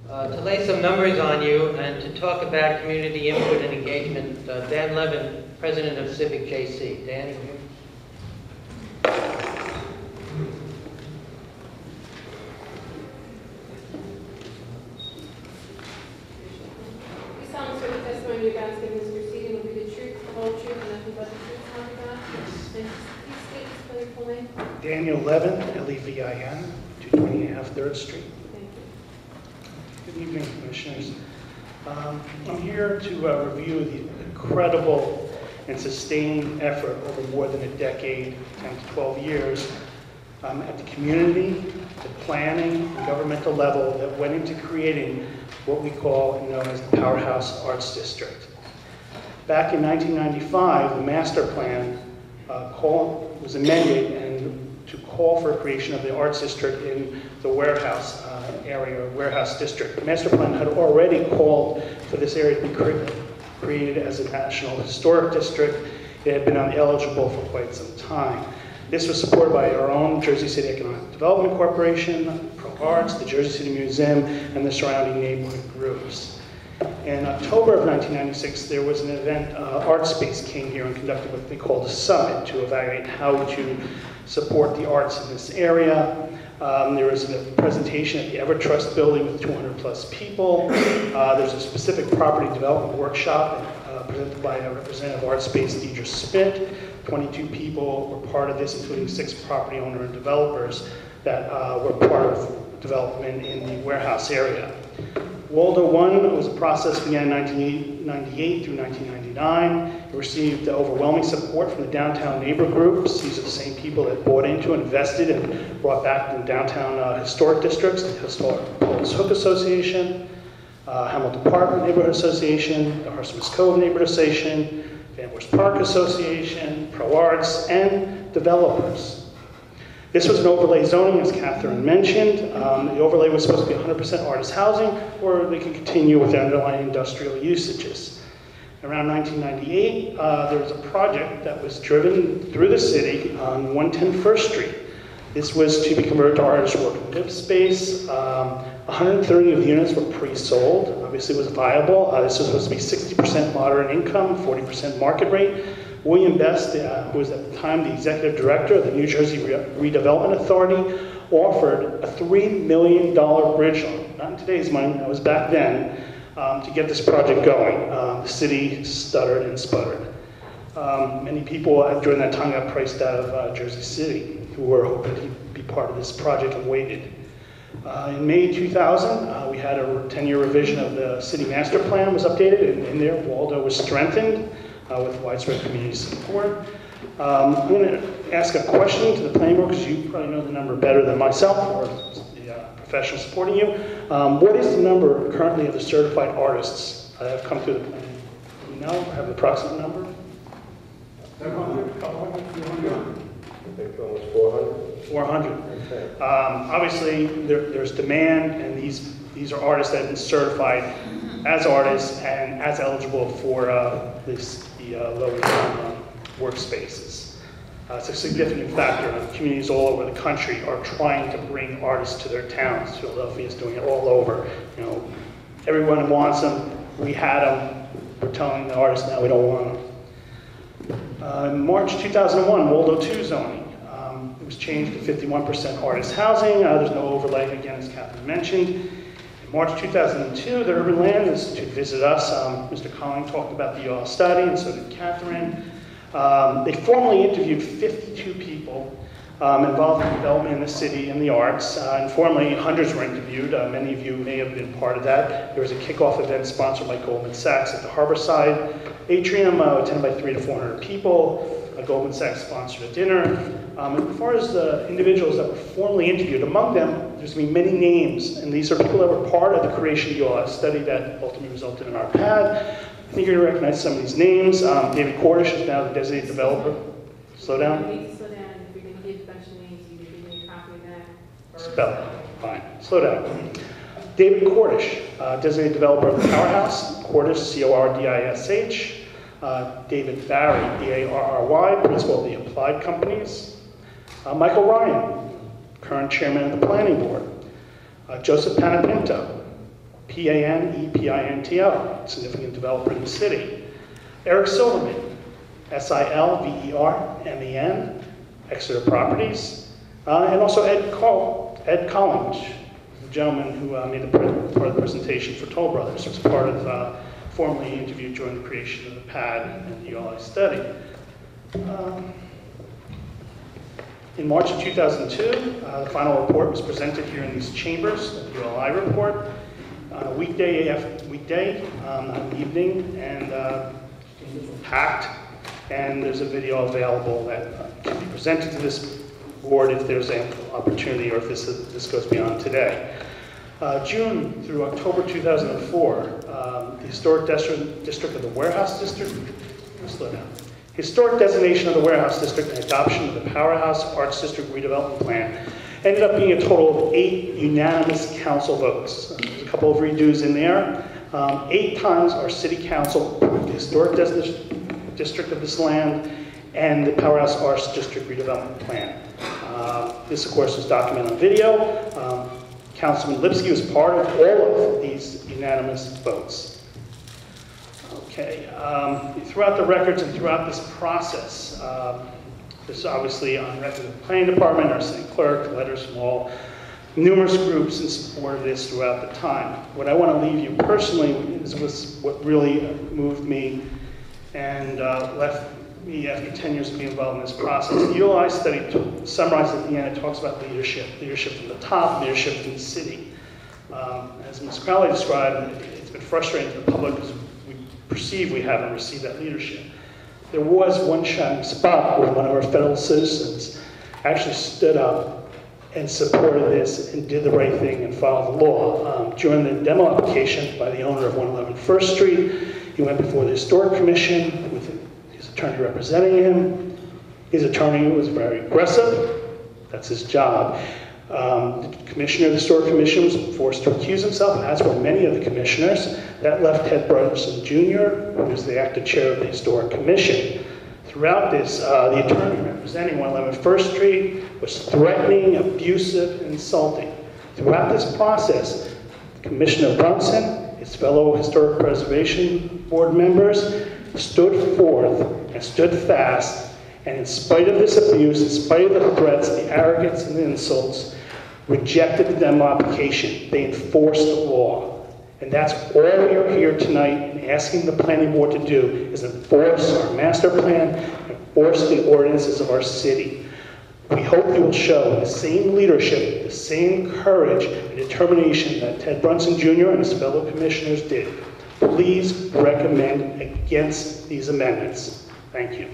To lay some numbers on you and to talk about community input and engagement, Dan Levin, President of Civic JC. Dan, you? You're about to give this proceeding will be the truth, the whole truth, and nothing but the truth, so help you God. And please state and spell your full name. Daniel Levin, Levin, 220 half 3rd Street. Thank you. Good evening, Commissioners. I'm here to review the incredible and sustained effort over more than a decade, 10 to 12 years, at the community, the planning, and governmental level that went into creating what we call and know as the Powerhouse Arts District. Back in 1995, the master plan was amended and to call for creation of the Arts District in the warehouse area, warehouse district. The master plan had already called for this area to be created as a National Historic District. It had been ineligible for quite some time. This was supported by our own Jersey City Economic Development Corporation, Pro Arts, the Jersey City Museum, and the surrounding neighborhood groups. In October of 1996, there was an event, ArtSpace came here and conducted what they called a summit to evaluate how to support the arts in this area. There was a presentation at the EverTrust building with 200 plus people. There's a specific property development workshop presented by a representative of ArtSpace, Deidre Smith. 22 people were part of this, including 6 property owner and developers that were part of development in the warehouse area. Waldo 1 was a process began in 1998 through 1999. It received overwhelming support from the downtown neighbor groups. These are the same people that bought into and invested and brought back the downtown historic districts, the Historic Police Hook Association, Hamilton Park Neighborhood Association, the Horseman's Cove Neighborhood Association, Van West Park Association, Pro Arts, and developers. This was an overlay zoning, as Catherine mentioned. The overlay was supposed to be 100% artist housing, or they could continue with their underlying industrial usages. Around 1998, there was a project that was driven through the city on 110 First Street. This was to be converted to artist work and live space. 130 of the units were pre-sold. Obviously, it was viable. This was supposed to be 60% moderate income, 40% market rate. William Best, who was at the time the executive director of the New Jersey Redevelopment Authority, offered a $3 million bridge loan, not in today's money, that was back then, to get this project going. The city stuttered and sputtered. Many people during that time got priced out of Jersey City, who were hoping to be part of this project and waited. In May 2000, we had a 10-year revision of the city master plan was updated, and in there, Waldo was strengthened with widespread community support. I'm going to ask a question to the planning board, because you probably know the number better than myself, or the professional supporting you. What is the number currently of the certified artists that have come through the plan? Do you know? Have an approximate number? 700, a couple hundred, 300? I think almost 400. 400. Okay. Obviously, there's demand, and these are artists that have been certified as artists and as eligible for the low-income workspaces. It's a significant factor. Communities all over the country are trying to bring artists to their towns. Philadelphia is doing it all over. You know, everyone wants them. We had them. We're telling the artists now we don't want them. In March 2001, Waldo 2 zoning. It was changed to 51% artist housing. There's no overlay, again, as Catherine mentioned. In March 2002, the Urban Land Institute visited us. Mr. Colling talked about the study, and so did Catherine. They formally interviewed 52 people involved in development in the city and the arts. Informally, hundreds were interviewed. Many of you may have been part of that. There was a kickoff event sponsored by Goldman Sachs at the Harborside Atrium, attended by 300 to 400 people. Goldman Sachs sponsored a dinner. As far as the individuals that were formally interviewed, among them, there's going to be many names, and these are people that were part of the creation of the study that ultimately resulted in our pad. I think you're going to recognize some of these names. David Cordish is now the designated developer. Slow down. You need to slow down, and if you're going to give a bunch of names, you need to give me a copy of that. Spell it. Fine. Slow down. David Cordish, designated developer of the Powerhouse. Cordish, C-O-R-D-I-S-H. David Barry, B-A-R-R-Y, principal of the Applied Companies. Michael Ryan, current chairman of the planning board. Joseph Panapinto, P-A-N-E-P-I-N-T-O, significant developer in the city. Eric Silverman, S-I-L-V-E-R-M-E-N, Exeter Properties. And also Ed Collins, the gentleman who made the part of the presentation for Toll Brothers, was part of, formerly interviewed during the creation of the PAD and the ULI study. In March of 2002, the final report was presented here in these chambers, the ULI report, weekday, not an evening, and packed. And there's a video available that can be presented to this board if there's an opportunity or if this goes beyond today. June through October 2004, the Historic District of the Warehouse District, slow down. Historic designation of the Warehouse District and adoption of the Powerhouse Arts District Redevelopment Plan ended up being a total of 8 unanimous council votes. There's a couple of redos in there. 8 times our city council approved the historic district of this land and the Powerhouse Arts District Redevelopment Plan. This, of course, was documented on video. Councilman Lipsky was part of all of these unanimous votes. Okay, throughout the records and throughout this process, this is obviously on record of the planning department, our city clerk, letters from all numerous groups in support of this throughout the time. What I want to leave you personally was what really moved me and left me after 10 years of being involved in this process. The ULI study summarized at the end, it talks about leadership from the top, leadership from the city. As Ms. Crowley described, it's been frustrating to the public because we perceive we haven't received that leadership. There was one shining spot where one of our fellow citizens actually stood up and supported this and did the right thing and followed the law. During the demo application by the owner of 111 First Street, he went before the Historic Commission with his attorney representing him. His attorney was very aggressive. That's his job. The commissioner of the Historic Commission was forced to recuse himself, as were many of the commissioners. That left Ted Brunson Jr., who was the active chair of the Historic Commission. Throughout this, the attorney representing 111 First Street was threatening, abusive, and insulting. Throughout this process, Commissioner Brunson, his fellow Historic Preservation Board members, stood forth and stood fast, and in spite of this abuse, in spite of the threats, the arrogance, and the insults, rejected the demo application. They enforced the law. And that's all we are here tonight and asking the planning board to do is enforce our master plan, enforce the ordinances of our city. We hope you will show the same leadership, the same courage and determination that Ted Brunson Jr. and his fellow commissioners did. Please recommend against these amendments. Thank you.